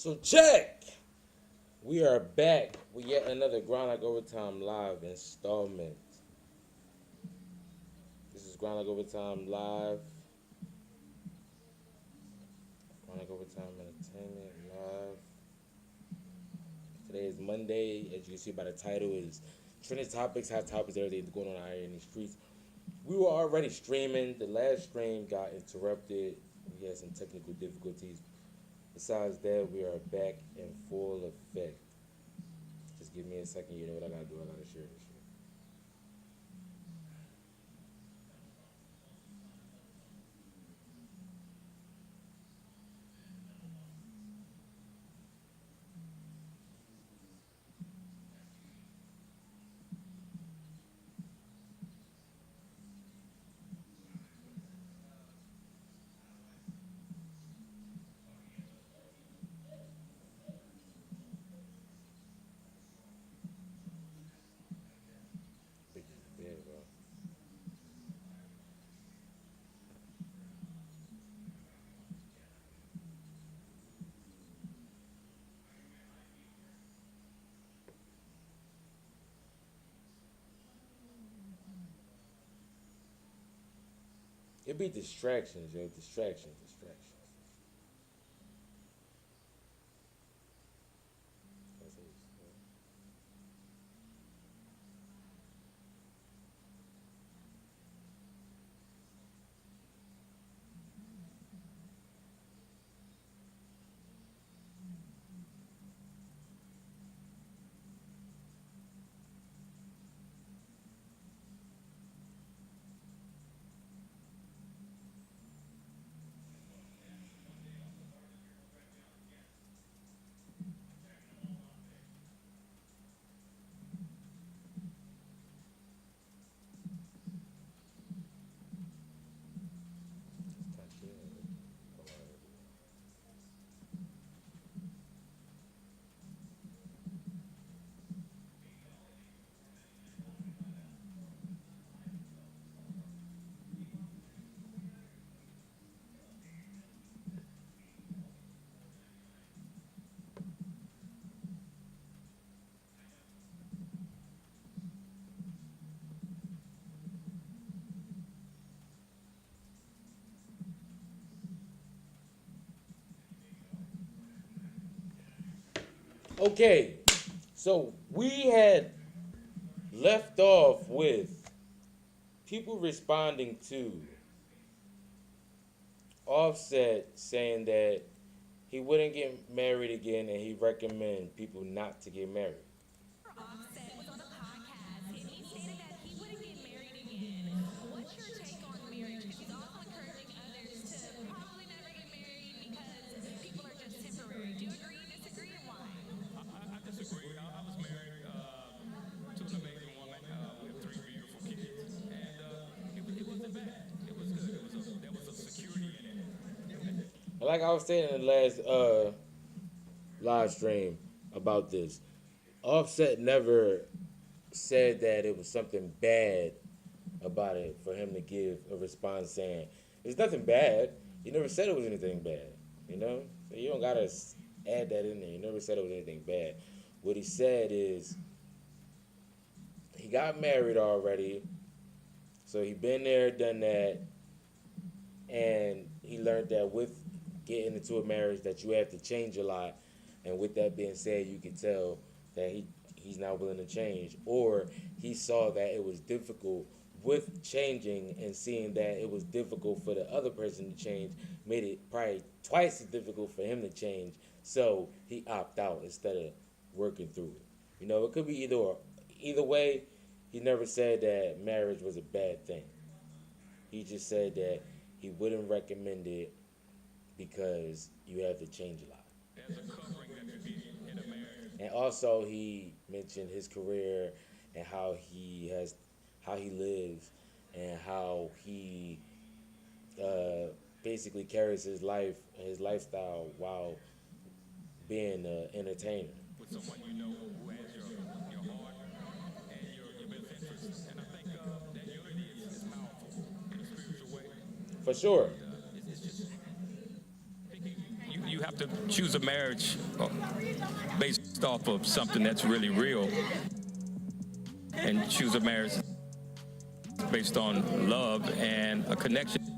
So check. We are back with yet another Grind Like Overtime live installment. This is Grind Like Overtime live. Grind Like Overtime Entertainment live. Today is Monday. As you can see by the title, is trending topics, hot topics, everything going on out here in the streets. We were already streaming. The last stream got interrupted. We had some technical difficulties. Besides that, we are back in full effect. Just give me a second. You know what I gotta do? I gotta share this shit. Big as a bed, bro. It be distractions, yo. Distractions. That's it. Touch it. Okay, so we had left off with people responding to Offset saying that he wouldn't get married again and he recommend people not to get married. Offset was on a podcast and he stated that he wouldn't get married again. What's your take on marriage? Because he's also encouraging others to probably never get married because people are just temporary. Do you agree, disagree, and why? I disagree. I was married to an amazing woman. We have three beautiful kids, and it wasn't bad. It was good. There was a security in it. Like I was saying in the last live stream about this, Offset never said that it was something bad about it for him to give a response saying it's nothing bad. He never said it was anything bad, you know. So you don't gotta add that in there. He never said it was anything bad. What he said is he got married already, so he been there, done that, and he learned that with getting into a marriage that you have to change a lot. And with that being said, you can tell that he's not willing to change, or he saw that it was difficult with changing and seeing that it was difficult for the other person to change made it probably twice as difficult for him to change. So he opted out instead of working through it. You know, it could be either or. Either way, he never said that marriage was a bad thing. He just said that he wouldn't recommend it because you have to change a lot. There's a covering that you get in a marriage. And also he mentioned his career and how he lives and how he basically carries his lifestyle while being an entertainer. With someone you know who has your heart and your best interests. And I think that unity is powerful in a spiritual way. For sure. It's just you have have to choose a marriage based off of something that's really real, and choose a marriage based on love and a connection.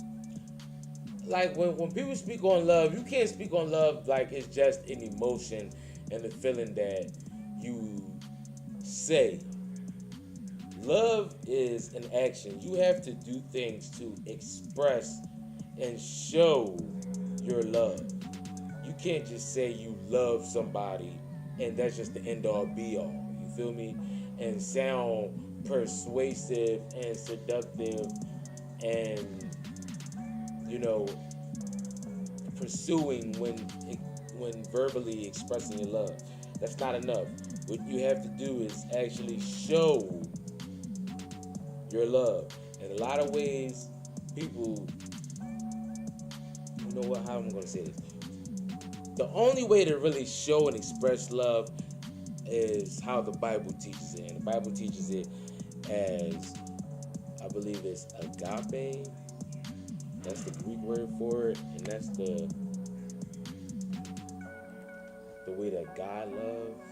Like when people speak on love, you can't speak on love like it's just an emotion and a feeling that you say. Love is an action. You have to do things to express and show your love. You can't just say you love somebody and that's just the end all be all. You feel me? And sound persuasive and seductive and pursuing when verbally expressing your love. That's not enough. What you have to do is actually show your love. In a lot of ways, people, how I'm gonna say this. The only way to really show and express love is how the Bible teaches it. And the Bible teaches it as, I believe it's agape. That's the Greek word for it, and that's the way that God loves.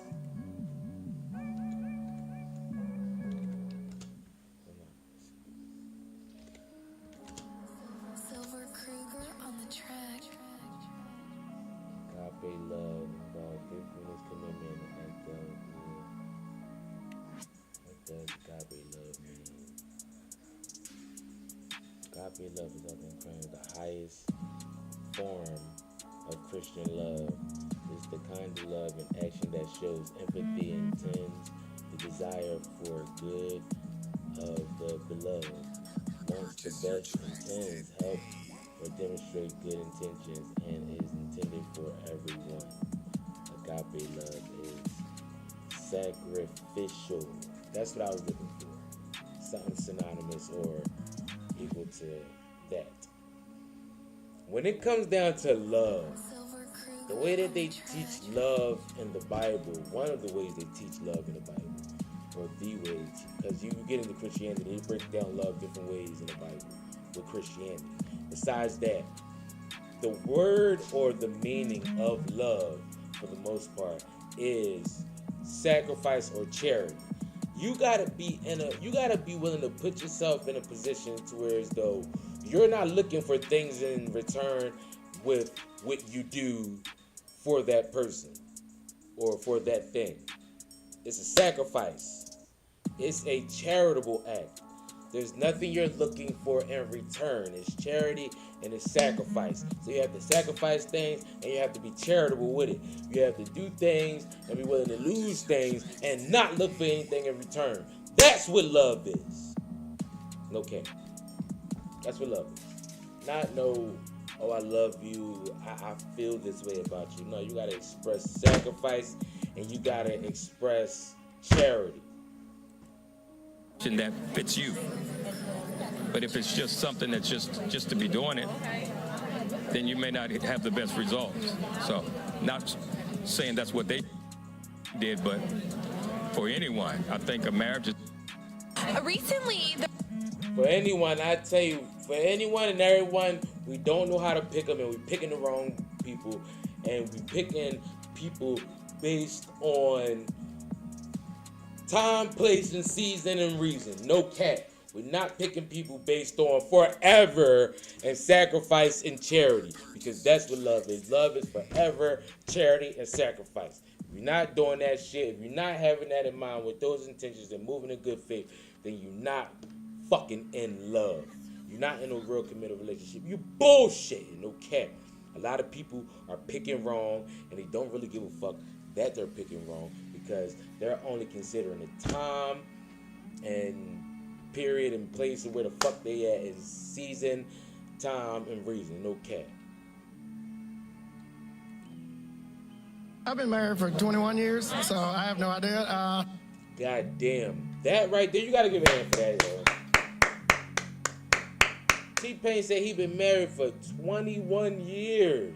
Silver Kruger on the track. Agape love, faithfulness, commitment, what does agape love mean? Agape love is often crowned the highest form of Christian love. It's the kind of love and action that shows empathy and intends the desire for good of the beloved. Wants the best intends help or demonstrate good intentions and is intended for everyone. Agape love is sacrificial. That's what I was looking for. Something synonymous or equal to that. When it comes down to love, the way that they teach love in the Bible, one of the ways they teach love in the Bible, or the way, because you get into Christianity, they break down love different ways in the Bible with Christianity. Besides that, the word or the meaning of love, for the most part, is sacrifice or charity. You gotta be willing to put yourself in a position to where as though you're not looking for things in return with what you do for that person or for that thing. It's a sacrifice. It's a charitable act. There's nothing you're looking for in return. It's charity and it's sacrifice. So you have to sacrifice things and you have to be charitable with it. You have to do things and be willing to lose things and not look for anything in return. That's what love is. No cap. That's what love is. Not no, oh, I love you, I feel this way about you. No, you gotta express sacrifice and you gotta express charity. That fits you. But if it's just something that's just to be doing it, then you may not have the best results. So, not saying that's what they did, but for anyone, I think a marriage is... Recently, For anyone, I tell you, for anyone and everyone, we don't know how to pick them, and we're picking the wrong people, and we're picking people based on time, place, and season and reason. No cap. We're not picking people based on forever and sacrifice and charity, because that's what love is. Love is forever, charity, and sacrifice. If you're not doing that shit, if you're not having that in mind with those intentions and moving in good faith, then you're not fucking in love. You're not in a real committed relationship. You bullshitting, no cap. A lot of people are picking wrong, and they don't really give a fuck that they're picking wrong, because they're only considering the time and period and place and where the fuck they at in season, time, and reason. No cap. I've been married for 21 years, so I have no idea. God damn. That right there, you gotta give a hand for that, yo. T-Pain said he been married for 21 years.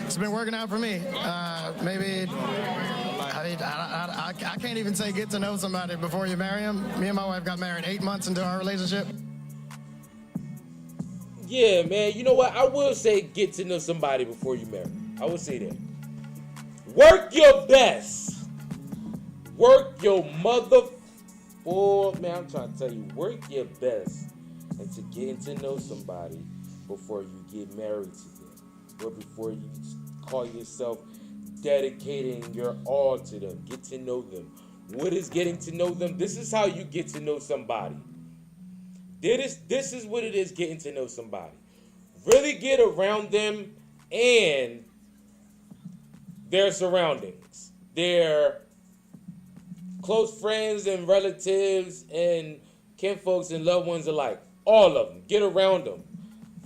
It's been working out for me. Maybe I can't even say get to know somebody before you marry them. Me and my wife got married 8 months into our relationship. Yeah, man. You know what? I will say get to know somebody before you marry. I will say that. Work your best. Work your mother. Oh, man, I'm trying to tell you. Work your best into getting to know somebody before you get married to them. Or before you call yourself dedicating your all to them. Get to know them. What is getting to know them? This is how you get to know somebody. This is what it is getting to know somebody. Really get around them and their surroundings, their close friends and relatives and kinfolks and loved ones alike. All of them. Get around them.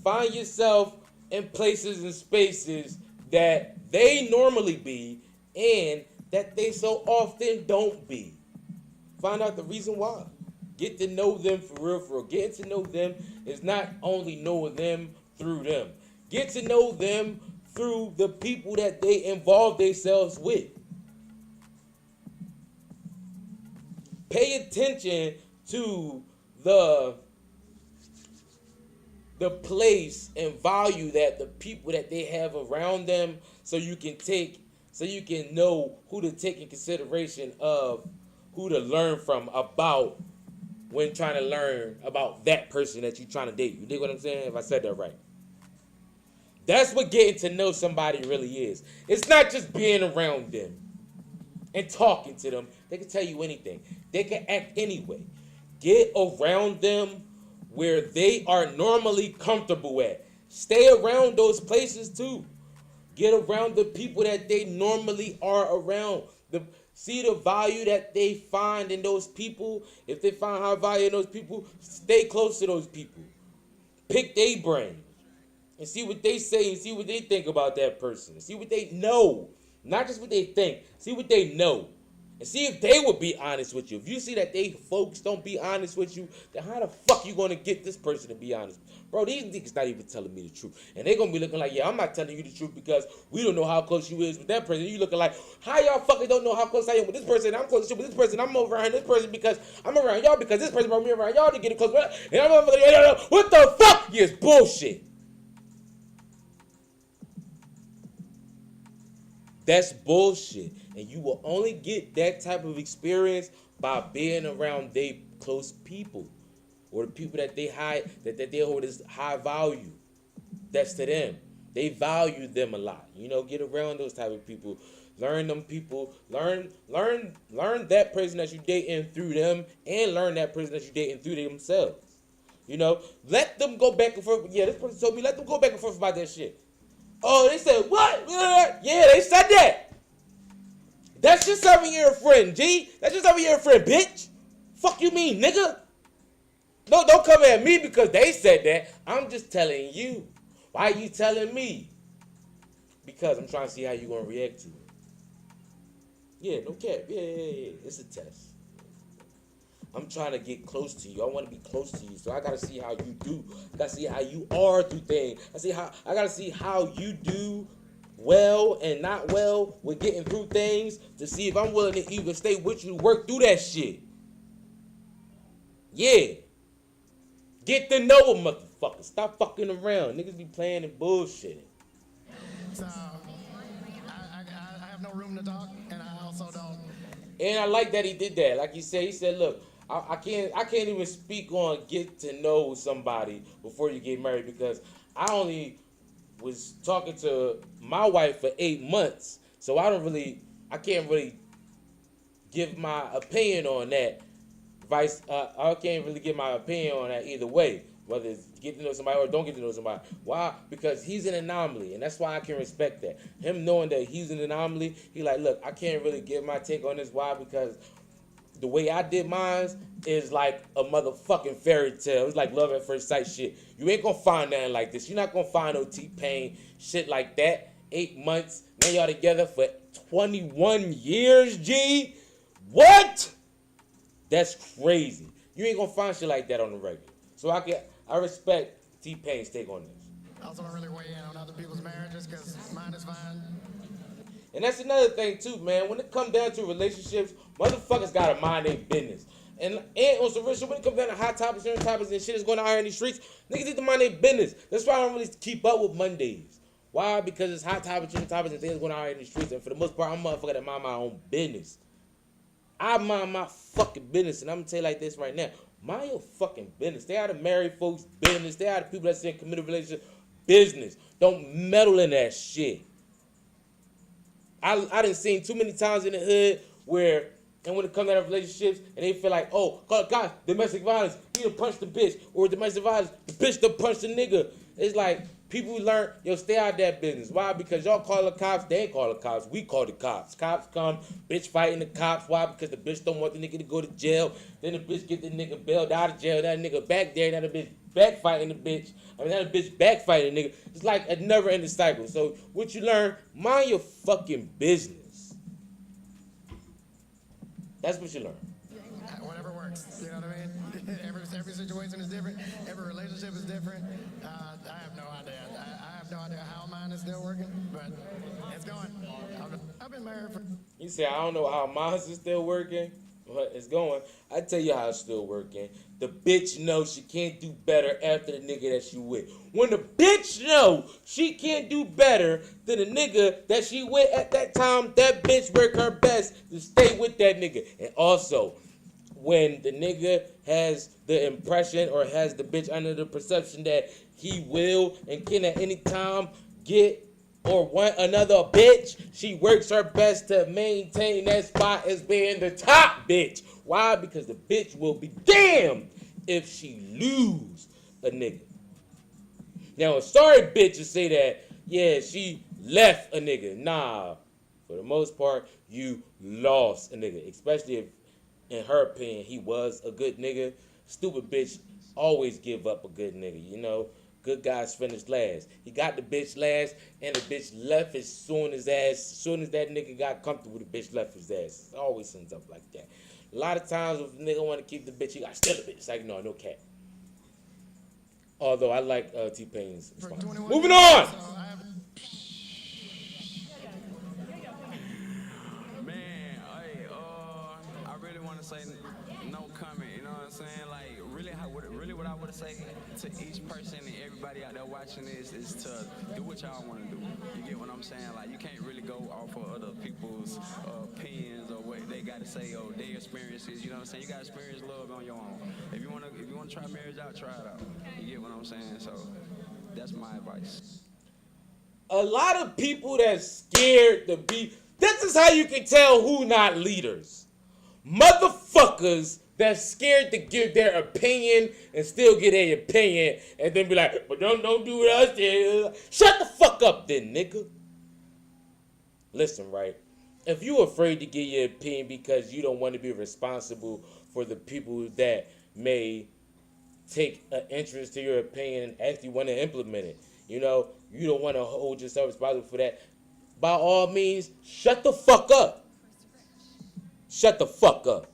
Find yourself in places and spaces that they normally be and that they so often don't be. Find out the reason why. Get to know them for real, for real. Getting to know them is not only knowing them through them. Get to know them through the people that they involve themselves with. Pay attention to the place and value that the people that they have around them, so you can know who to take in consideration of who to learn from about when trying to learn about that person that you're trying to date. You dig what I'm saying? If I said that right. That's what getting to know somebody really is. It's not just being around them and talking to them. They can tell you anything. They can act anyway. Get around them where they are normally comfortable at. Stay around those places too. Get around the people that they normally are around. See the value that they find in those people. If they find high value in those people, stay close to those people. Pick their brain and see what they say and see what they think about that person. See what they know. Not just what they think. See what they know. And see if they would be honest with you. If you see that they folks don't be honest with you, then how the fuck you gonna get this person to be honest? Bro, these niggas not even telling me the truth. And they gonna be looking like, yeah, I'm not telling you the truth because we don't know how close you is with that person. You looking like, how y'all fucking don't know how close I am with this person? I'm close to with this person. I'm over around this person because I'm around y'all because this person brought me around y'all to get it close. And I'm what the fuck? Yes, bullshit. That's bullshit. And you will only get that type of experience by being around they close people. Or the people that they they hold as high value. That's to them. They value them a lot. You know, get around those type of people. Learn them people. Learn that person that you're dating through them and learn that person that you're dating through themselves. You know, let them go back and forth. Yeah, this person told me let them go back and forth about that shit. Oh, they said what? Yeah, they said that. That's just 7-year friend, G. That's just 7-year friend, bitch. Fuck you mean, nigga? No, don't come at me because they said that. I'm just telling you. Why are you telling me? Because I'm trying to see how you gonna react to it. Yeah, no cap. Yeah. It's a test. I'm trying to get close to you. I want to be close to you. So I gotta see how you do. I gotta see how you are through things. I gotta see how you do well and not well with getting through things to see if I'm willing to even stay with you to work through that shit. Yeah. Get to know a motherfucker. Stop fucking around. Niggas be playing and bullshitting. So I have no room to talk, and I also don't. And I like that he did that. Like he said, look, I can't even speak on get to know somebody before you get married because I only was talking to my wife for 8 months, so I can't really give my opinion on that. I can't really give my opinion on that either way, whether it's get to know somebody or don't get to know somebody. Why? Because he's an anomaly, and that's why I can respect that. Him knowing that he's an anomaly, he like, look, I can't really give my take on this. Why? Because the way I did mine is like a motherfucking fairy tale. It's like love at first sight shit. You ain't gonna find nothing like this. You're not gonna find no T-Pain shit like that. 8 months, now y'all together for 21 years, G? What? That's crazy. You ain't gonna find shit like that on the regular. So I respect T-Pain's take on this. I also don't really weigh in on other people's marriages because mine is fine. And that's another thing too, man. When it comes down to relationships, motherfuckers gotta mind their business. And on some real shit, when it comes down to hot topics and topics and shit that's going on here in these streets, niggas need to mind their business. That's why I don't really keep up with Mondays. Why? Because it's hot topics and topics and things going on here in these streets. And for the most part, I'm a motherfucker that mind my own business. I mind my fucking business. And I'm going to tell you like this right now. Mind your fucking business. Stay out of married folks' business. Stay out of people that's in committed relationship business. Don't meddle in that shit. I done seen too many times in the hood where, and when it comes to relationships, and they feel like, oh, God, domestic violence, he done punched the bitch, or domestic violence, the bitch done punched the nigga. It's like, people learn, stay out of that business. Why? Because y'all call the cops, they ain't call the cops, we call the cops. Cops come, bitch fighting the cops. Why? Because the bitch don't want the nigga to go to jail. Then the bitch get the nigga bailed out of jail, that nigga back there, now the bitch back fighting the bitch. Now the bitch back fighting the nigga. It's like a never ending cycle. So what you learn, mind your fucking business. That's what you learn. Whatever works, you know what I mean? Every situation is different. Every relationship is different. I have no idea. I have no idea how mine is still working, but it's going. I've been married for... You say, I don't know how mine is still working, but it's going. I tell you how it's still working. The bitch knows she can't do better after the nigga that she with. When the bitch know she can't do better than the nigga that she with at that time, that bitch work her best to stay with that nigga. And also, when the nigga has the impression or has the bitch under the perception that he will and can at any time get or want another bitch, she works her best to maintain that spot as being the top bitch. Why? Because the bitch will be damned if she lose a nigga. Now, a sorry bitch will say that, yeah, she left a nigga. Nah, for the most part, you lost a nigga. Especially if, in her opinion, he was a good nigga. Stupid bitch always give up a good nigga, you know. Good guys finish last. He got the bitch last, and the bitch left as soon as that nigga got comfortable, the bitch left his ass. It always ends up like that. A lot of times, if a nigga want to keep the bitch, he got to steal the bitch. It's like, no cap. Although I like T-Pain's response. Moving on! Man, I really want to say no comment. You know what I'm saying? Like, really, what I would say to each person and everybody out there watching this is to do what y'all want to do. You get what I'm saying? Like, you can't really go off of other people's opinions or what they got to say or their experiences. You know what I'm saying? You got to experience love on your own. If you want to try marriage out, try it out. You get what I'm saying? So that's my advice. A lot of people that's scared to be... This is how you can tell who not leaders. Motherfuckers that's scared to give their opinion and still get their opinion and then be like, but don't do what I said. Shut the fuck up then, nigga. Listen, right? If you afraid to give your opinion because you don't want to be responsible for the people that may take an interest to your opinion and actually want to implement it, you know, you don't want to hold yourself responsible for that, by all means, shut the fuck up. Shut the fuck up.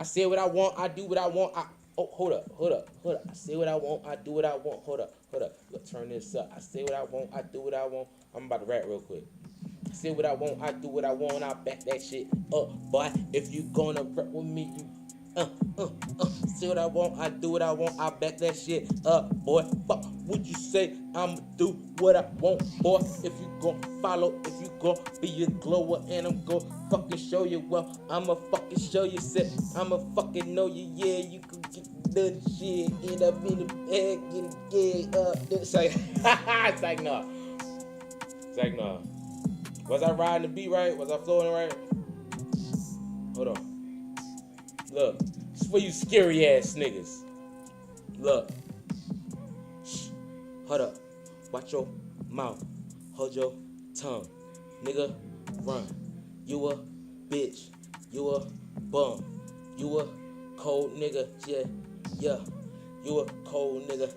I say what I want, I do what I want. Hold up. I say what I want, I do what I want. Hold up. Let's turn this up. I say what I want, I do what I want. I'm about to rap real quick. I say what I want, I do what I want. I back that shit up, boy. If you gonna rap with me, you say what I want, I do what I want. I back that shit up, boy. Fuck what you say, I'ma do what I want, boy. If you gon' follow, if you gon' be a glower, and I'm gon' fucking show you, well, I'ma fucking show you, set. I'ma fucking know you, yeah, you can get the shit, end up in the bag, get up. It's like, it's like, nah. It's like, nah. Was I riding the beat right? Was I flowing right? Hold on. Look, it's for you scary ass niggas. Look. Shh. Hold up. Watch your mouth. Hold your tongue. Nigga, run. You a bitch. You a bum. You a cold nigga. Yeah. You a cold nigga.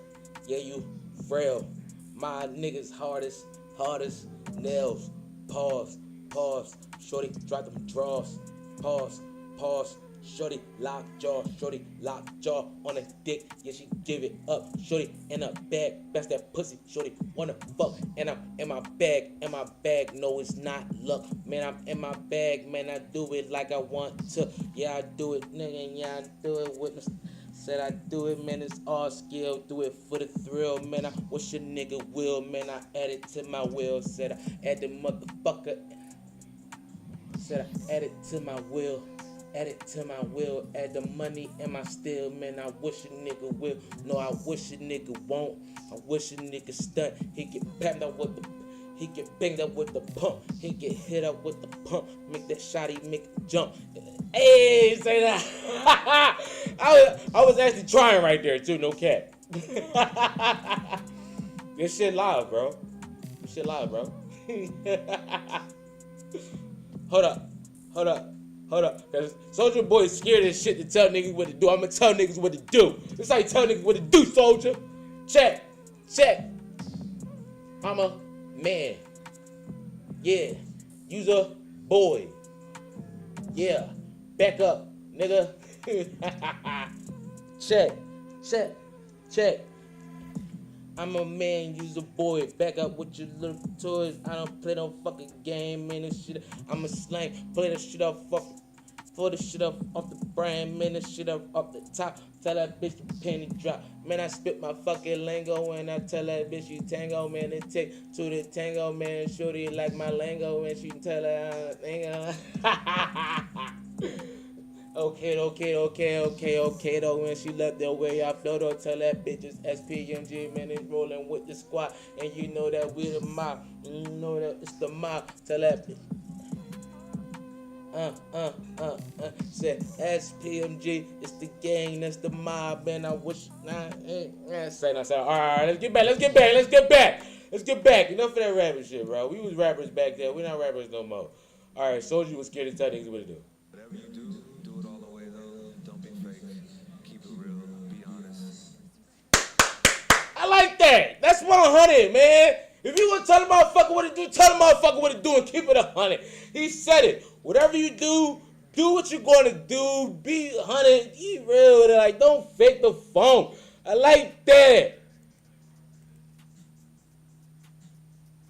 Yeah, you frail. My niggas hardest nails. Pause. Shorty, drop them draws. Pause. Shorty lock jaw on a dick. Yeah, she give it up. Shorty in a bag, best that pussy. Shorty wanna fuck, and I'm in my bag. No, it's not luck, man. I'm in my bag, man. I do it like I want to. Yeah, I do it, nigga. Yeah, I do it with my. Said I do it, man, it's all skill. Do it for the thrill, man. I wish a nigga will, man. I add it to my will. Said I add the motherfucker. Said I add it to my will. Add it to my will. Add the money in my still, man. I wish a nigga will. No, I wish a nigga won't. I wish a nigga stunt. He get banged up with the. He get banged up with the pump. He get hit up with the pump. Make that shotty make a jump. Hey, say that. I was actually trying right there too. No cap. This shit live, bro. This shit live, bro. Hold up. Cause Soldier Boy is scared as shit to tell niggas what to do. I'ma tell niggas what to do. This how you tell niggas what to do, Soldier. Check. I'm a man. Yeah. You's a boy. Yeah. Back up, nigga. Check. I'm a man, you's a boy. Back up with your little toys. I don't play no fucking game, man. This shit, I'm a slang. Play the shit up, fucking. Pull the shit up off the brand, man. This shit up off the top. Tell that bitch the penny drop. Man, I spit my fucking lingo and I tell that bitch you tango, man. And take to the tango, man. Shorty like my lingo and she tell her tango. Okay, though, when she left the way I flow, though, tell that bitch it's SPMG, man, it's rolling with the squad, and you know that we the mob, and you know that it's the mob, tell that bitch, said SPMG, it's the gang, that's the mob, man, I wish, say, alright, let's get back, enough of that rapping shit, bro, we was rappers back there, we not rappers no more, alright, Soldier was scared to tell niggas what to do. Whatever you do it all the way though. Don't be fake. Keep it real. Be honest. I like that. That's 100, man. If you gonna tell the motherfucker what to do, tell the motherfucker what to do and keep it 100. He said it. Whatever you do what you're gonna do. Be 100. Be real with it. Like, don't fake the phone. I like that.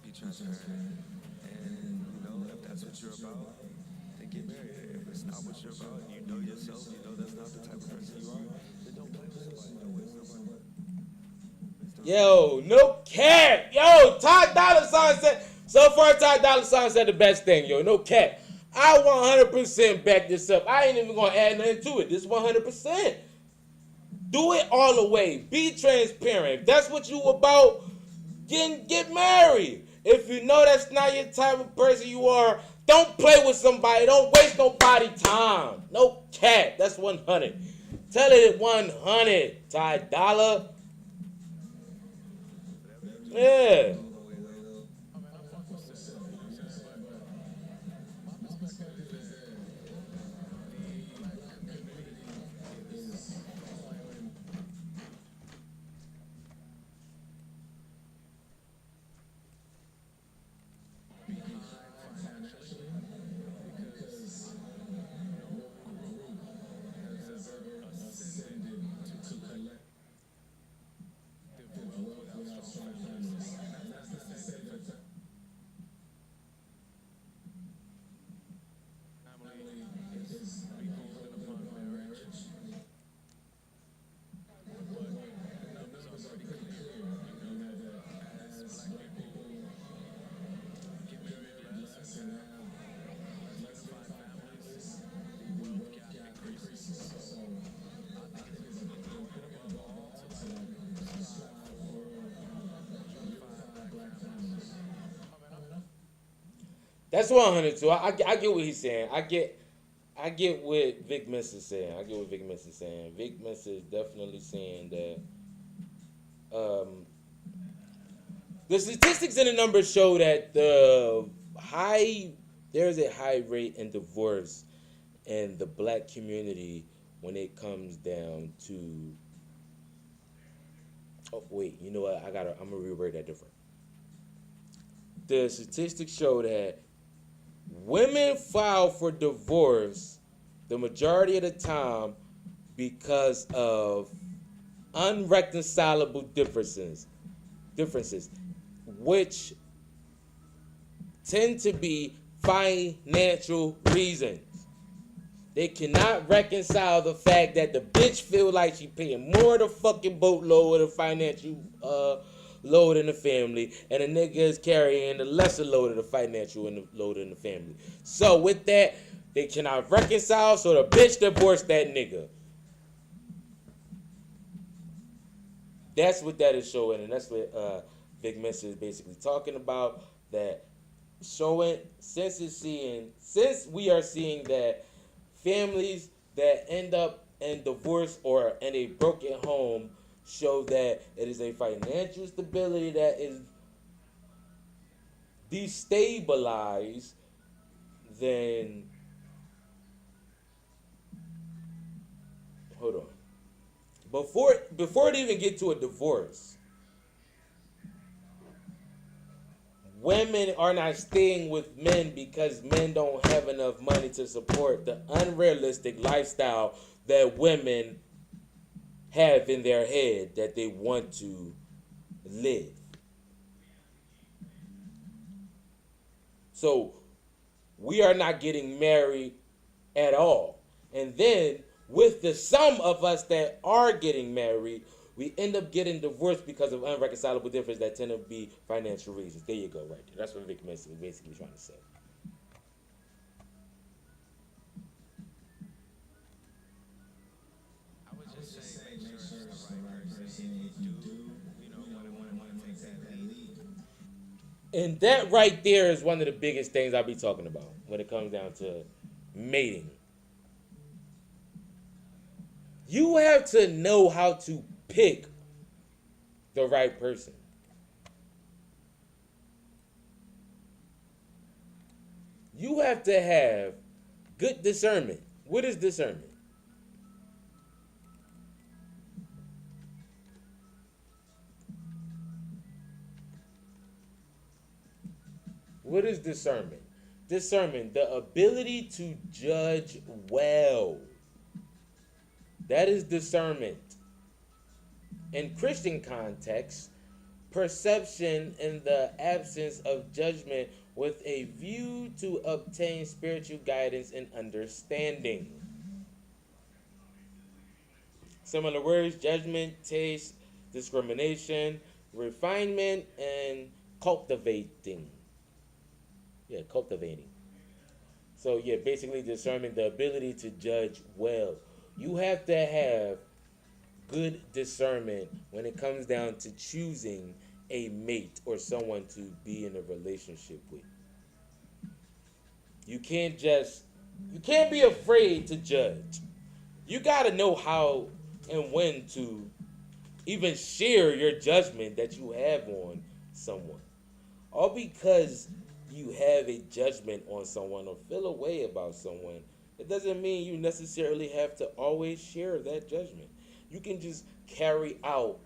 Be transparent. And you know, if that's what you're about, then get married. If it's not what you're about, and you know yourself, you know that's not the type of person you are, then don't play with somebody. Don't waste nobody. Yo, no cap. Yo, Ty Dolla $ign said, so far Ty Dolla $ign said the best thing, yo, no cap. I 100% back this up. I ain't even gonna add nothing to it. This 100%. Do it all the way. Be transparent. If that's what you about, get married. If you know that's not your type of person you are, don't play with somebody. Don't waste nobody time. No cap. That's 100. Tell it 100. Ty Dolla. Yeah. That's 100 too. I get what he's saying. I get what Vic Mensa is saying. Vic Mensa is definitely saying that the statistics and the numbers show that there's a high rate in divorce in the black community when it comes down to. Oh wait, you know what? I'm gonna reword that different. The statistics show that women file for divorce. the majority of the time because of unreconcilable differences, which tend to be financial reasons. They cannot reconcile the fact that the bitch feel like she paying more of the fucking boatload of the financial load in the family, and the nigga is carrying the lesser load of the financial load in the family. So with that, they cannot reconcile, so the bitch divorced that nigga. That's what that is showing, and that's what Big Miss is basically talking about. That showing since we are seeing that families that end up in divorce or in a broken home show that it is a financial stability that is destabilized, then hold on. Before it even get to a divorce, women are not staying with men because men don't have enough money to support the unrealistic lifestyle that women have in their head that they want to live. So we are not getting married at all. And then with the sum of us that are getting married, we end up getting divorced because of unreconcilable differences that tend to be financial reasons. There you go, right there. That's what Vic Mason was basically trying to say. I would just say make sure it's the right person. If you do, want to take that lead. And that right there is one of the biggest things I'll be talking about when it comes down to mating. You have to know how to pick the right person. You have to have good discernment. What is discernment? What is discernment? Discernment, the ability to judge well. That is discernment. In Christian context, perception in the absence of judgment with a view to obtain spiritual guidance and understanding. Similar words: judgment, taste, discrimination, refinement, and cultivating. Yeah, cultivating. So yeah, basically discernment, the ability to judge well. You have to have good discernment when it comes down to choosing a mate or someone to be in a relationship with. You can't be afraid to judge. You got to know how and when to even share your judgment that you have on someone. All because you have a judgment on someone or feel a way about someone, it doesn't mean you necessarily have to always share that judgment. You can just carry out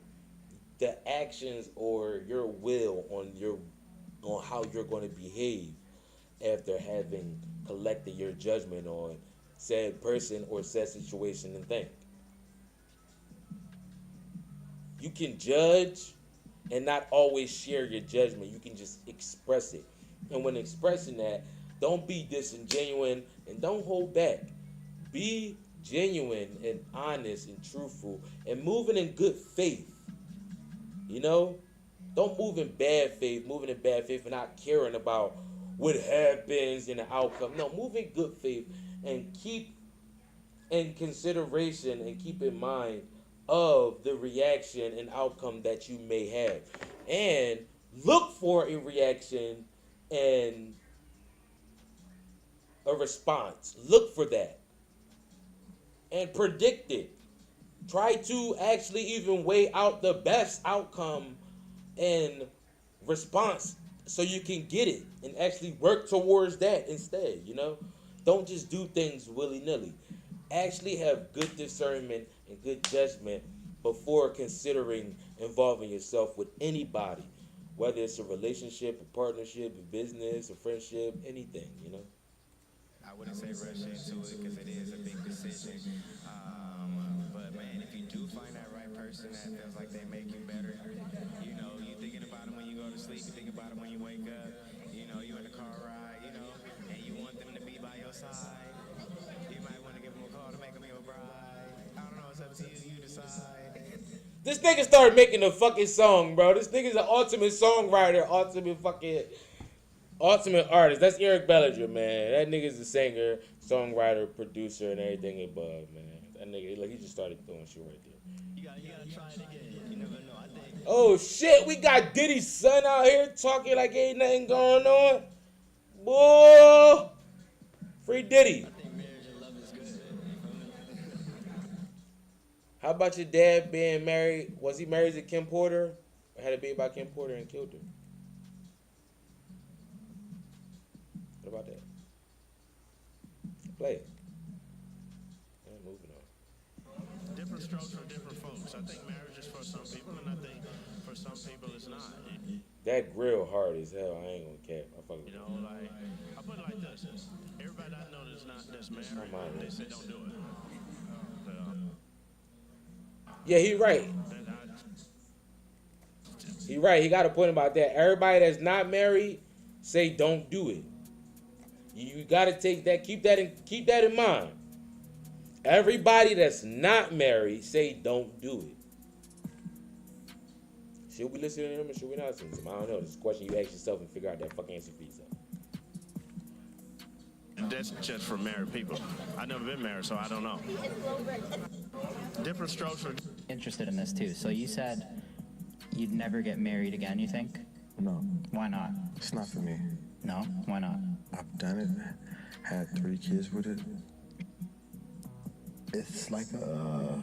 the actions or your will on how you're going to behave after having collected your judgment on said person or said situation and thing. You can judge and not always share your judgment. You can just express it. And when expressing that, don't be disingenuous and don't hold back. Be genuine and honest and truthful and moving in good faith. You know? Don't move in bad faith, moving in bad faith and not caring about what happens in the outcome. No, move in good faith and keep in consideration and keep in mind of the reaction and outcome that you may have. And look for a reaction and a response. Look for that. And predict it. Try to actually even weigh out the best outcome and response so you can get it and actually work towards that instead, you know? Don't just do things willy-nilly. Actually have good discernment and good judgment before considering involving yourself with anybody, whether it's a relationship, a partnership, a business, a friendship, anything, you know? I wouldn't say rush into it because it is a big decision. But man, if you do find that right person that feels like they make you better, you know, you thinking about them when you go to sleep, you think about them when you wake up, you know, you in the car ride, you know, and you want them to be by your side. You might want to give them a call to make them your bride. I don't know, it's up to you. You decide. This nigga started making a fucking song, bro. This nigga's an ultimate songwriter, ultimate artist. That's Eric Bellinger, man. That nigga's a singer, songwriter, producer, and everything above, man. That nigga, like, he just started doing shit right there. You gotta try it again. You never know. I think. Oh shit, we got Diddy's son out here talking like ain't nothing going on. Boy, free Diddy. I think marriage and love is good. How about your dad being married? Was he married to Kim Porter? Or had a baby by Kim Porter and killed her? What about that? Play it. Yeah, moving on. Different strokes for different folks. I think marriage is for some people, and I think for some people it's not. That grill hard as hell. I ain't gonna cap. I fucking. You know, like I put it like this: everybody I know that's married, mine. they say don't do it. Yeah, he right. And He right. He got a point about that. Everybody that's not married say don't do it. You gotta take that. Keep that in mind. Everybody that's not married say don't do it. Should we listen to them or should we not listen to them? I don't know. This is a question you ask yourself and figure out that fucking answer for yourself. that's just for married people. I've never been married, so I don't know. Different strokes for. Interested in this too. So you said you'd never get married again, you think? No, Why not? it's not for me. No? Why not? I've done it, had 3 kids with it. It's like a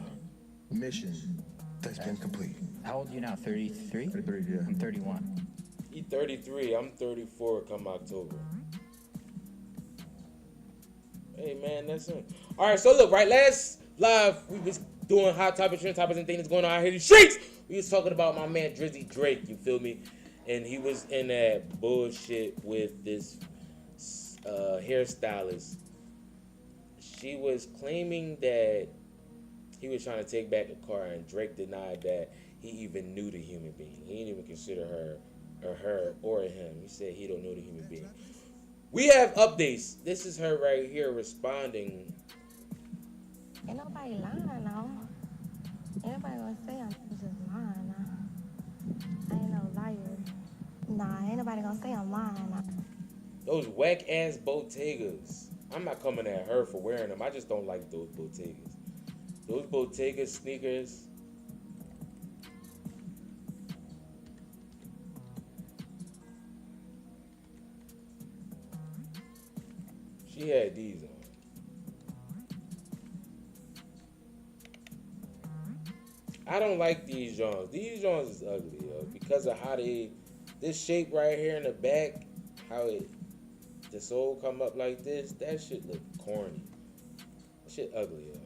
mission that's been complete. How old are you now? 33? 33, yeah. I'm 31. He 33. I'm 34 come October. Hey, man, that's him. All right, so look, right, last live, we was doing hot topics, trend topics, and things that's going on out here in the streets. We was talking about my man Drizzy Drake, you feel me? And he was in that bullshit with this hairstylist. She was claiming that he was trying to take back a car, and Drake denied that he even knew the human being. He didn't even consider her or him. He said he don't know the human being. We have updates. This is her right here responding. Ain't nobody lying now. Ain't nobody gonna say I'm just lying now. I ain't no liar. Nah, ain't nobody gonna say I'm lying now. Those whack ass Bottegas. I'm not coming at her for wearing them. I just don't like those Bottegas. Those Bottega sneakers. She had these on. I don't like these Jones. These Jones is ugly, yo. Because of how this shape right here in the back, how the sole come up like this, that shit look corny. That shit ugly, yo.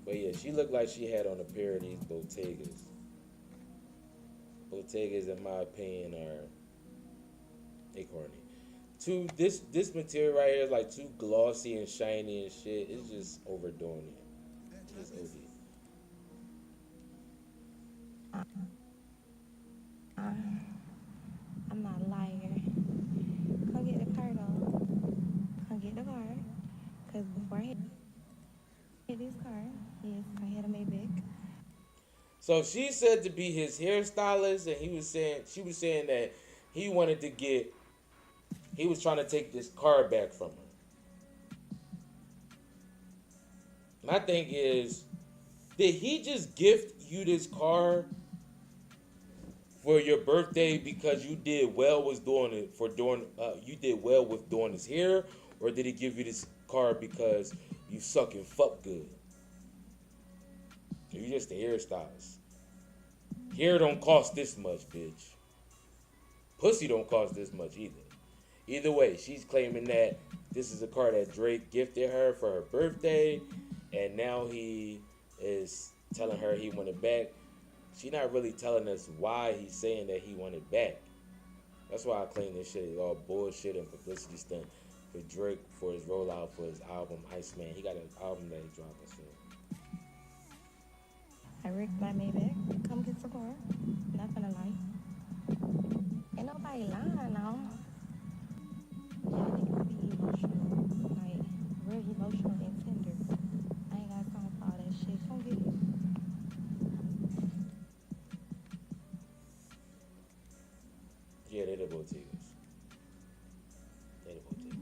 But yeah, she looked like she had on a pair of these Bottegas. Bottegas, in my opinion, they corny. This material right here is like too glossy and shiny and shit. It's just overdoing it. It's OD. I'm not a liar. Come get the car though. Come get the car. Cause before I hit this car, yes, I hit a Maybach. So she said to be his hairstylist, and she was saying that he was trying to take this car back from her. My thing is, did he just gift you this car for your birthday because you did well with doing his hair, or did he give you this car because you suck and fuck good? You just a hairstylist. Hair don't cost this much, bitch. Pussy don't cost this much either. Either way, she's claiming that this is a car that Drake gifted her for her birthday, and now he is telling her he wanted back. She's not really telling us why he's saying that he wanted back. That's why I claim this shit is all bullshit and publicity stunt with Drake for his rollout for his album Iceman. He got an album that he dropping soon. I wrecked my Maybach. Come get the car. Not gonna lie. Ain't nobody lying now. Yeah, niggas be emotional. Like, real emotional and tender. I ain't got time for all that shit. Come get it. Yeah, they the Boutiques. They the Boutiques.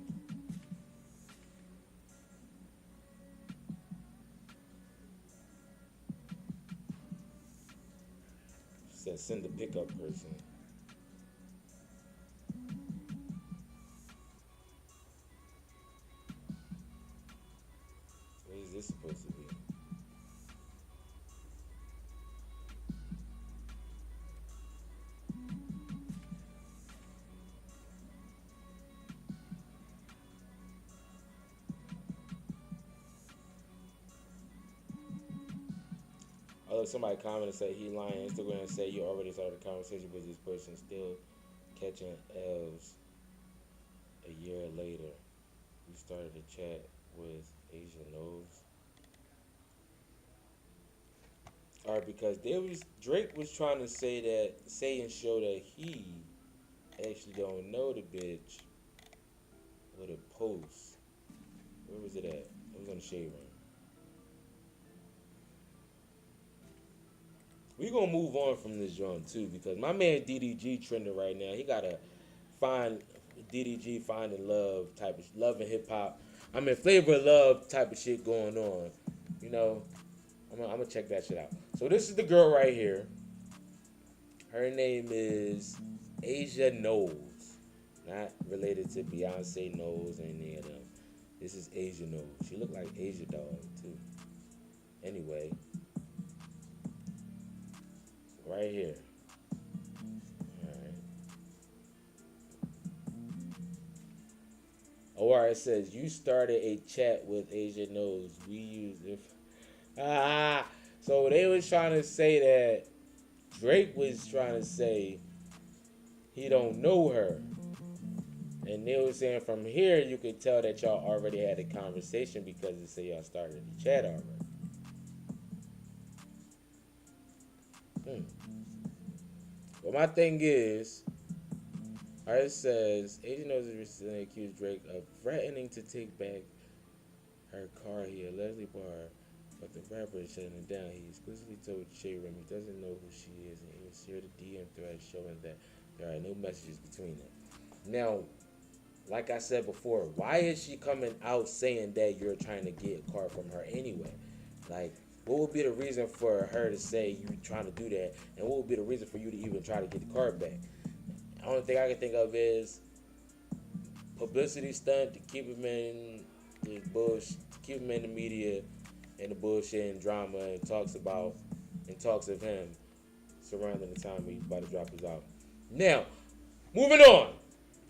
She said send the pickup person. What is this supposed to be? Oh, look, somebody commented and said he lying. Instagram said you already started a conversation with this person still catching L's a year later. You started a chat with Asia Knows. Alright, because Drake was trying to say and show that he actually don't know the bitch with a post. Where was it at? It was on the shade room. We gonna move on from this joint too because my man DDG trending right now. He gotta find DDG finding love type of love and hip hop. I mean flavor of love type of shit going on. You know, I'm gonna check that shit out. So this is the girl right here. Her name is Asia Knowles. Not related to Beyonce Knowles or any of them. This is Asia Knowles. She look like Asia Dog too. Anyway. Right here. Alright. Or it says you started a chat with Asia Knows. We use if so they was trying to say that Drake was trying to say he don't know her. And they were saying from here you could tell that y'all already had a conversation because it said y'all started the chat already. But my thing is, it says, Agent Knows is recently accused Drake of threatening to take back her car he allegedly bought, but the rapper is shutting it down. He explicitly told Shade Room he doesn't know who she is, and he was shared a DM thread showing that there are no messages between them. Now, like I said before, why is she coming out saying that you're trying to get a car from her anyway? Like, what would be the reason for her to say you trying to do that? And what would be the reason for you to even try to get the car back? The only thing I can think of is publicity stunt to keep him in the bullshit, to keep him in the media and the bullshit and drama and talks of him surrounding the time he's about to drop his album. Now, moving on.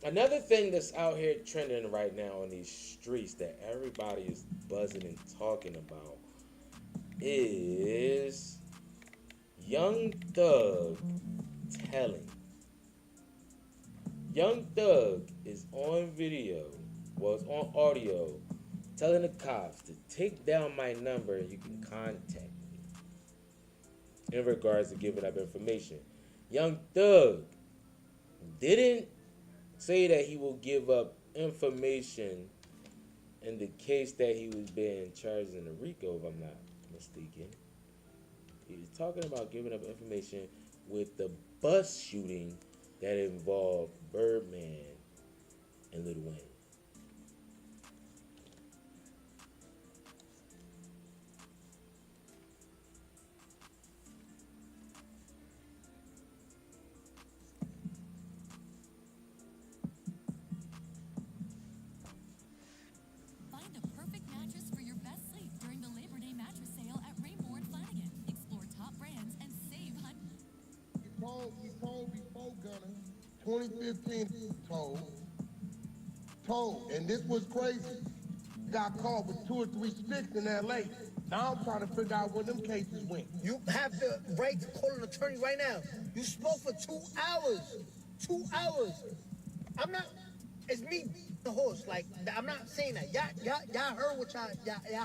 Another thing that's out here trending right now on these streets that everybody is buzzing and talking about is Young Thug telling. Young Thug is on video, well, it's on audio, telling the cops to take down my number and you can contact me in regards to giving up information. Young Thug didn't say that he will give up information in the case that he was being charged in the RICO, if I'm not mistaken. He was talking about giving up information with the bus shooting that involved Birdman and Lil Wayne. Find a perfect mattress for your best sleep during the Labor Day mattress sale at Raymore and Flanagan. Explore top brands and save hundreds. He told before Gunner, 2015 told, and this was crazy. Got caught with 2 or 3 sticks in L.A. Now I'm trying to figure out where them cases went. You have the right to call an attorney right now. You spoke for 2 hours. 2 hours. I'm not. It's me, the horse. Like, I'm not saying that. Y'all heard what y'all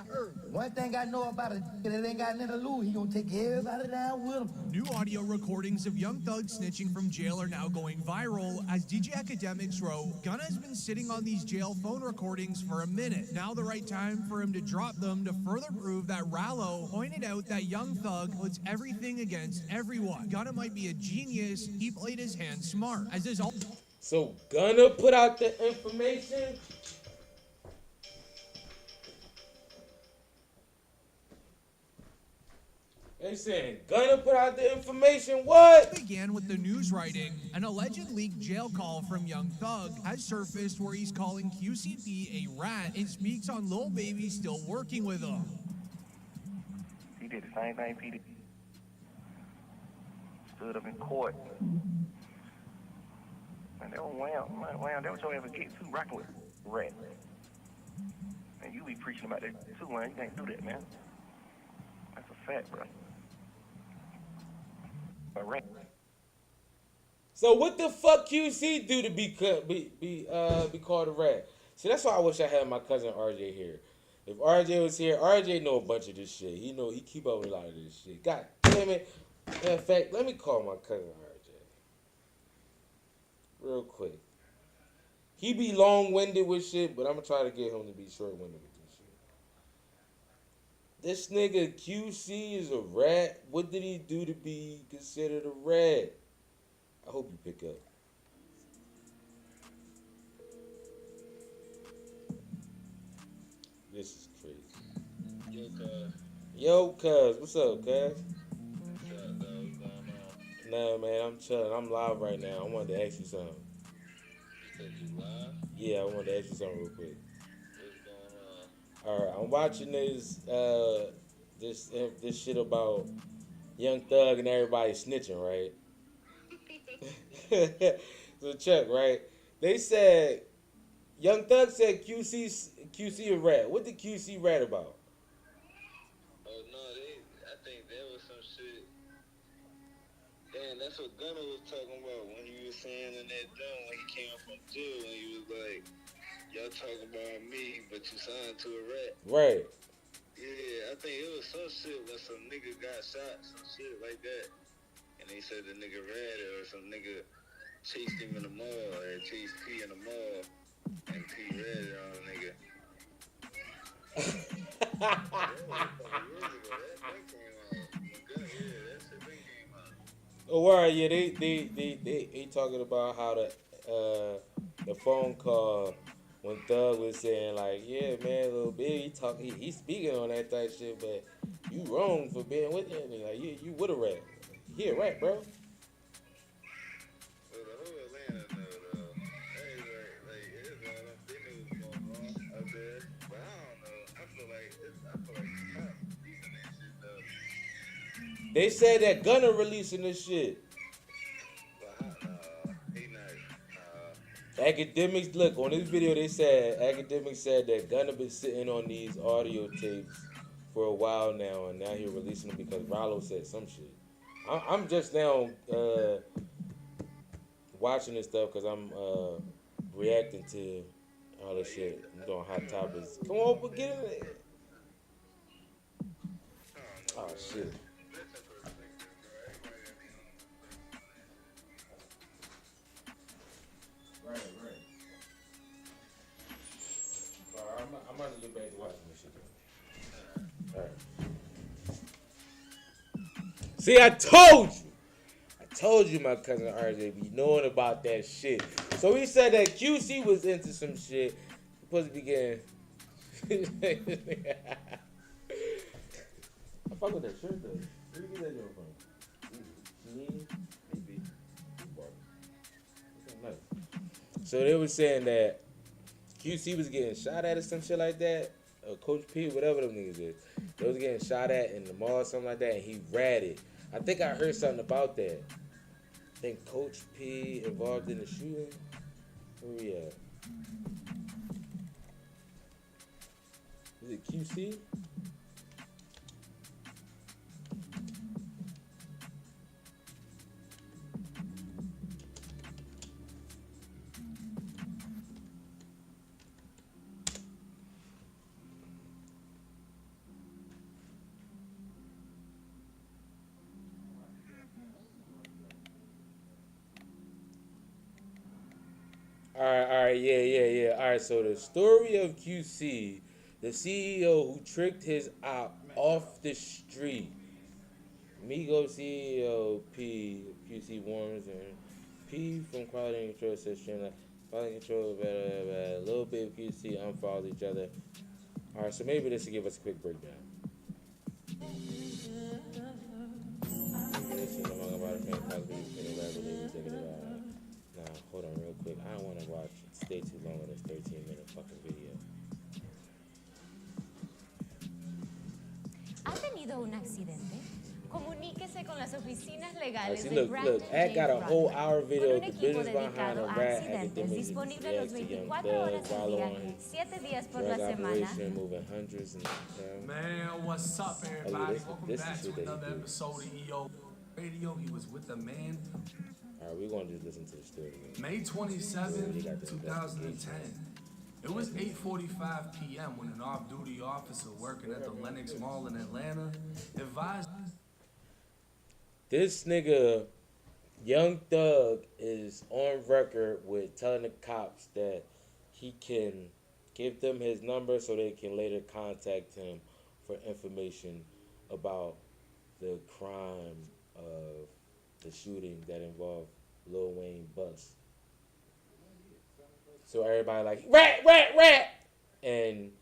heard. One thing I know about it, it ain't got nothing to lose. He gonna take everybody down with him. New audio recordings of Young Thug snitching from jail are now going viral. As DJ Academics wrote, Gunna has been sitting on these jail phone recordings for a minute. Now the right time for him to drop them to further prove that Rallo pointed out that Young Thug puts everything against everyone. Gunna might be a genius. He played his hand smart. As is all. So Gunna put out the information. They saying Gunna put out the information. What? Began with the news writing. An alleged leaked jail call from Young Thug has surfaced where he's calling QCP a rat and speaks on Lil Baby still working with him. He did the same thing P did. Stood up in court. Man, they don't wham, they was your ever get too rocking with rat. And you be preaching about that too, man. You can't do that, man. That's a fact, bro. A rat. So what the fuck QC do to be called a rat? See, that's why I wish I had my cousin RJ here. If RJ was here, RJ know a bunch of this shit. He keep up with a lot of this shit. God damn it. In fact, let me call my cousin RJ. Real quick. He be long-winded with shit, but I'm gonna try to get him to be short-winded with this shit. This nigga QC is a rat. What did he do to be considered a rat? I hope you pick up. This is crazy. Yo, cuz. Yo, cuz. What's up, cuz? What's up, though? What's going on? Nah, man, I'm chilling. I'm live right now. I wanted to ask you something. You said you live? Yeah, I wanted to ask you something real quick. What's going on? Alright, I'm watching this shit about Young Thug and everybody snitching, right? So check, right? They said Young Thug said QC a rat. What did QC rat about? Oh no, I think that was some shit. Damn, that's what Gunna was talking about when he was saying in that drum when he came from jail and he was like, y'all talking about me, but you signed to a rat. Right. Yeah, I think it was some shit when some nigga got shot, some shit like that. And they said the nigga ratted or some nigga chased him in the mall or chased P in the mall and P ratted on the nigga. Oh, right, yeah, they talking about how the phone call when Thug was saying like, yeah, man, little big, he speaking on that type shit, but you wrong for being with him. Like you with a rat. He a rat, bro. They said that Gunna releasing this shit. Academics, look, on this video they said, Academics said that Gunna been sitting on these audio tapes for a while now, and now he releasing them because Rallo said some shit. I'm just now watching this stuff because I'm reacting to all this shit. I'm doing hot topics. Come on, but get in there. Oh, shit. Right. I'm about to get back to watching this shit. Alright. See, I told you my cousin RJ be knowing about that shit. So he said that QC was into some shit. Supposed to be getting. I fuck with that shirt though. Where you get that joint from? Maybe. Nice. So they were saying that QC was getting shot at or some shit like that. Or Coach P, whatever them niggas is. They was getting shot at in the mall or something like that, and he ratted. I think I heard something about that. I think Coach P involved in the shooting. Where we at? Is it QC? All right, yeah. All right, so the story of QC, the CEO who tricked his op off the street. Migo CEO P, QC warns and P from quality control says quality control, a little bit of QC unfollowed each other. All right, so maybe this will give us a quick breakdown. Now, hold on real quick. I don't want to stay too long on this 13-minute fucking video. ¿Ha tenido un accidente? Comuníquese con las oficinas legales See, de look, Brandon Ed got a J. whole Rothman, hour video con of un the equipo business behind dedicado a a rat accidentes, academics disponible los react to Young 24 Thug horas al while día, on his 7 días por drug la semana. operation, moving hundreds and Man, what's up, everybody? Welcome this back is to what another they do. episode of EO Radio. He was with the man. All right, we're going to just listen to the story. May 27th, 2010. It was 8:45 p.m. when an off-duty officer working at the Lenox Mall in Atlanta advised. This nigga, Young Thug, is on record with telling the cops that he can give them his number so they can later contact him for information about the crime of the shooting that involved Lil Wayne bus. So everybody like, rat! And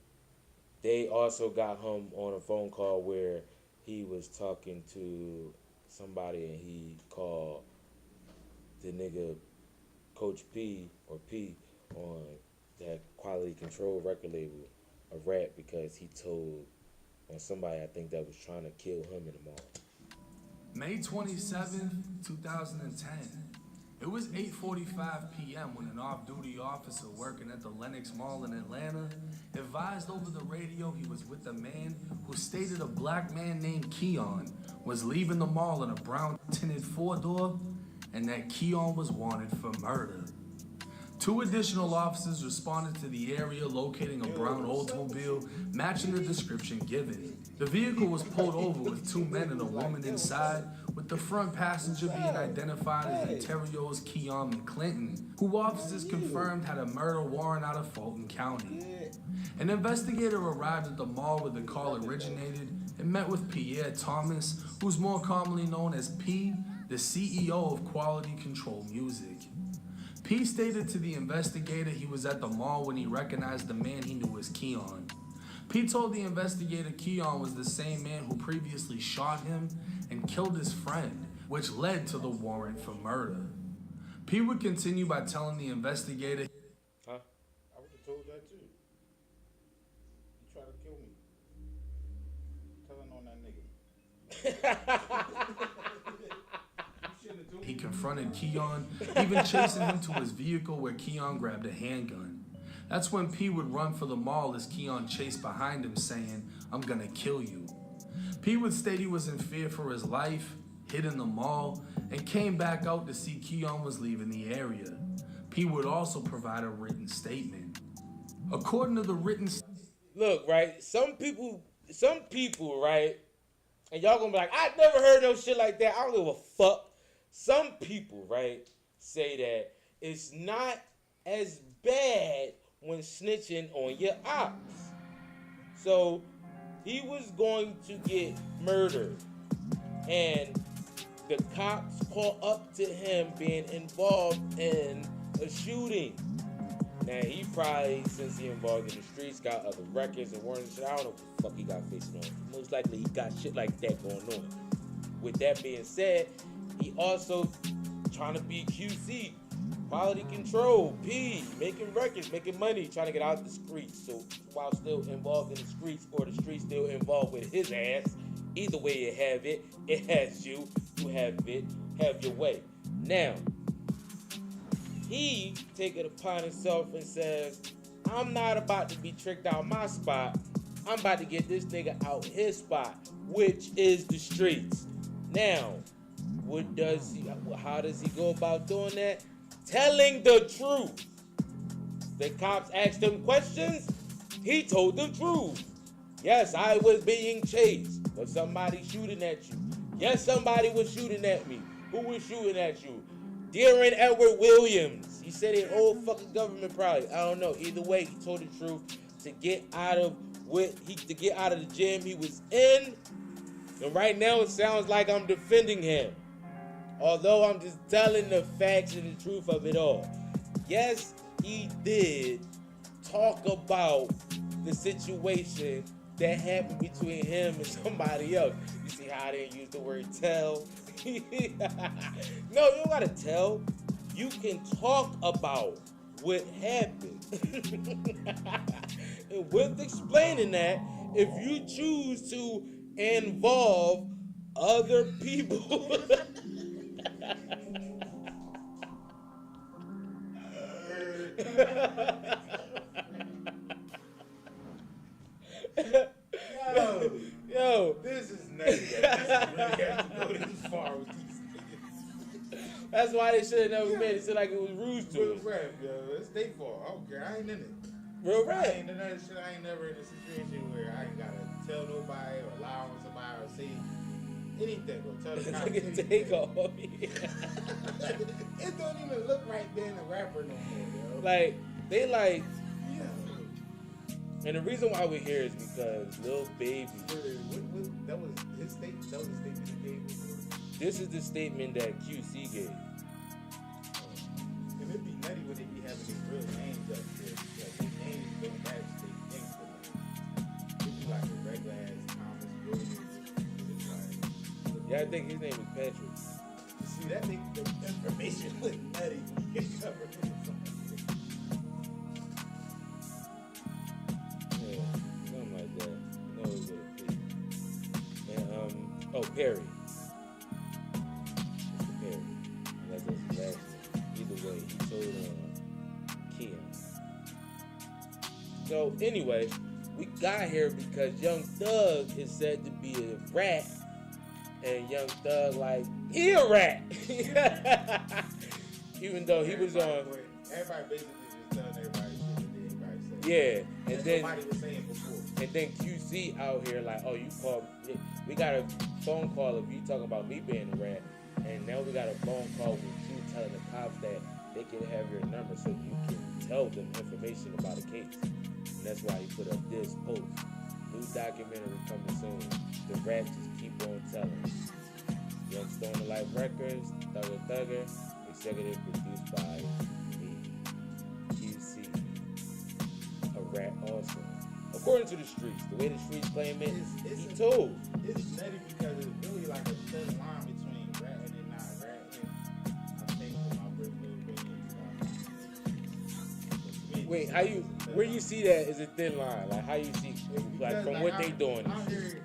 they also got him on a phone call where he was talking to somebody and he called the nigga Coach P or P on that quality control record label a rat because he told on somebody I think that was trying to kill him in the mall. May 27th, 2010. It was 8:45 p.m. when an off-duty officer working at the Lenox Mall in Atlanta advised over the radio he was with a man who stated a black man named Keon was leaving the mall in a brown tinted four-door and that Keon was wanted for murder. 2 additional officers responded to the area, locating a brown Oldsmobile matching the description given. The vehicle was pulled over with 2 men and a woman inside, with the front passenger being identified as Ontario's Keon McClinton, who officers confirmed had a murder warrant out of Fulton County. An investigator arrived at the mall where the call originated and met with Pierre Thomas, who's more commonly known as P, the CEO of Quality Control Music. P stated to the investigator he was at the mall when he recognized the man he knew as Keon. P told the investigator Keon was the same man who previously shot him and killed his friend, which led to the warrant for murder. P would continue by telling the investigator, Huh? I would have told that too. You tried to kill me. Telling on that nigga. he confronted Keon, even chasing him to his vehicle where Keon grabbed a handgun. That's when P would run for the mall as Keon chased behind him saying, "I'm gonna kill you." P would state he was in fear for his life, hid in the mall, and came back out to see Keon was leaving the area. P would also provide a written statement. According to the written Look, right, some people, right, and y'all gonna be like, I never heard no shit like that. I don't give a fuck. Some people, right, say that it's not as bad when snitching on your ops. So he was going to get murdered, and the cops caught up to him being involved in a shooting. Now he probably, since he involved in the streets, got other records and warrants and shit. I don't know what the fuck he got facing on. Most likely he got shit like that going on. With that being said, he also trying to be QC, quality control, P, making records, making money, trying to get out the streets. So while still involved in the streets, or the streets still involved with his ass, either way you have it, it has you. You have it, have your way. Now, he take it upon himself and says, I'm not about to be tricked out my spot. I'm about to get this nigga out his spot, which is the streets. Now, how does he go about doing that? Telling the truth. The cops asked him questions. He told the truth. Yes, I was being chased. Was somebody shooting at you? Yes, somebody was shooting at me. Who was shooting at you? Darren Edward Williams. He said it old fucking government probably. I don't know. Either way, he told the truth to get out of the jam he was in. And right now it sounds like I'm defending him. Although I'm just telling the facts and the truth of it all. Yes, he did talk about the situation that happened between him and somebody else. You see how I didn't use the word tell? No, you don't gotta tell. You can talk about what happened. And with explaining that, if you choose to involve other people. Yo, this is nutty. This really have to go this far with these niggas. That's why they should have never made it seem like it was rude to Real us. rap, yo. It's their fault. I don't care. I ain't in it. Real rap. I ain't in that shit. I ain't never in a situation where I ain't gotta tell nobody or lie on somebody or say anything or tell the cops anything. Take off. It don't even look right being a rapper no more, yo. Like, they like. Yeah. And the reason why we're here is because Lil Baby. That was his statement. That was the statement he gave before. This is the statement that QC gave. And it'd be nutty when they be having these real names up there. Like, these names don't match their gangster names. It'd be like a regular ass Thomas Williams. It's like, Yeah, I think his name is Patrick. see, that make the information look nutty. Yeah, something like that. No, it was with a P. And, Perry. Mr. Perry. That's his last name. Either way, he told Keon. So, anyway, we got here because Young Thug is said to be a rat. And Young Thug, like, he a rat. Even though he was on. Everybody basically just telling everybody shit that everybody said. Yeah, and then somebody was saying before. And then QC out here like, oh, you called. We got a phone call of you talking about me being a rat, and now we got a phone call with you telling the cops that they can have your number so you can tell them information about a case. And that's why he put up this post. New documentary coming soon. The rats just keep on telling. Young Stoner Life Records, Thugger, executive produced by me, QC, a rat also. According to the streets, the way the streets claim it, he told. It's nutty because it's really like a thin line between ratting and not ratting. I think for my personal opinion. Wait, where you see that is a thin line? Like how you see, like from what they doing? Out here